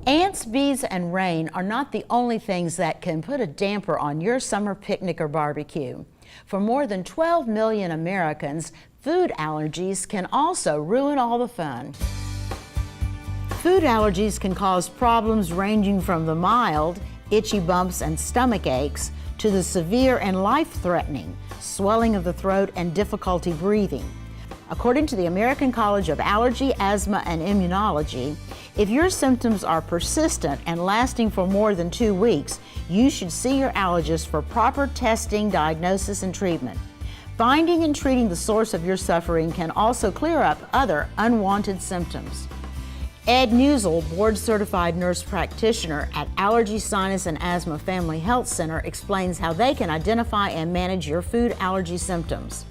Ants, bees, and rain are not the only things that can put a damper on your summer picnic or barbecue. For more than 12 million Americans, food allergies can also ruin all the fun. Food allergies can cause problems ranging from the mild, itchy bumps and stomach aches, to the severe and life-threatening swelling of the throat and difficulty breathing. According to the American College of Allergy, Asthma, and Immunology, if your symptoms are persistent and lasting for more than 2 weeks, you should see your allergist for proper testing, diagnosis, and treatment. Finding and treating the source of your suffering can also clear up other unwanted symptoms. Ed Neuzil, board-certified nurse practitioner at Allergy Sinus and Asthma Family Health Center, explains how they can identify and manage your food allergy symptoms.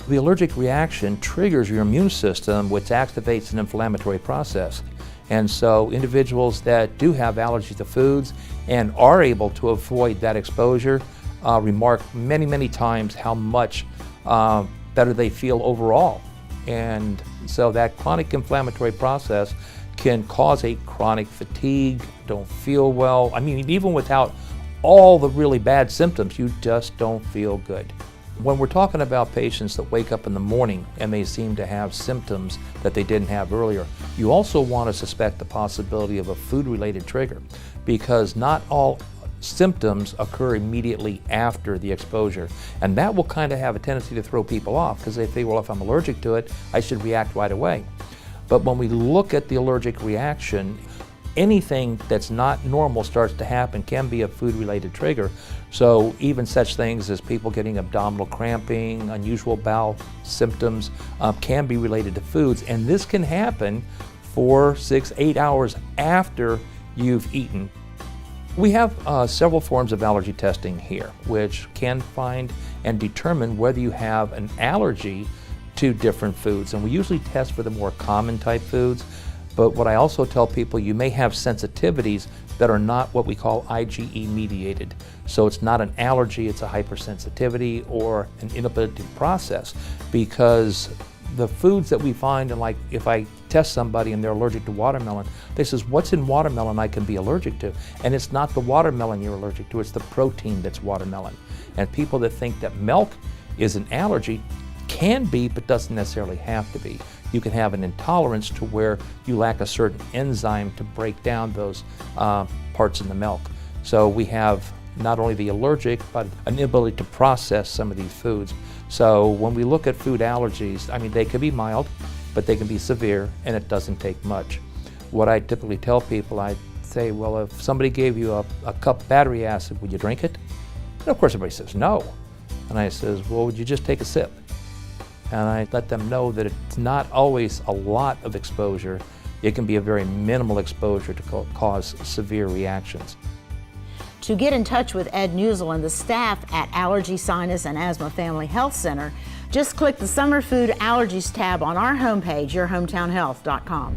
The allergic reaction triggers your immune system, which activates an inflammatory process. And so individuals that do have allergies to foods and are able to avoid that exposure remark many, many times how much better they feel overall. And so that chronic inflammatory process can cause a chronic fatigue, don't feel well. I mean, even without all the really bad symptoms, you just don't feel good. When we're talking about patients that wake up in the morning and they seem to have symptoms that they didn't have earlier, you also want to suspect the possibility of a food-related trigger, because not all symptoms occur immediately after the exposure. And that will kind of have a tendency to throw people off, because they think, well, if I'm allergic to it, I should react right away. But when we look at the allergic reaction, anything that's not normal starts to happen can be a food-related trigger. So even such things as people getting abdominal cramping, unusual bowel symptoms can be related to foods. And this can happen 4, 6, 8 hours after you've eaten. We have several forms of allergy testing here, which can find and determine whether you have an allergy to different foods. And we usually test for the more common type foods. But what I also tell people, you may have sensitivities that are not what we call IgE mediated. So it's not an allergy, it's a hypersensitivity or an inability to process, because the foods that we find, and like if I test somebody and they're allergic to watermelon, they says, what's in watermelon I can be allergic to? And it's not the watermelon you're allergic to, it's the protein that's watermelon. And people that think that milk is an allergy can be, but doesn't necessarily have to be. You can have an intolerance to where you lack a certain enzyme to break down those parts in the milk. So we have not only the allergic, but an inability to process some of these foods. So when we look at food allergies, I mean, they can be mild, but they can be severe, and it doesn't take much. What I typically tell people, I say, well, if somebody gave you a cup of battery acid, would you drink it? And of course everybody says no. And I says, well, would you just take a sip? And I let them know that it's not always a lot of exposure. It can be a very minimal exposure to cause severe reactions. To get in touch with Ed Neuzil and the staff at Allergy Sinus and Asthma Family Health Center, just click the Summer Food Allergies tab on our homepage, yourhometownhealth.com.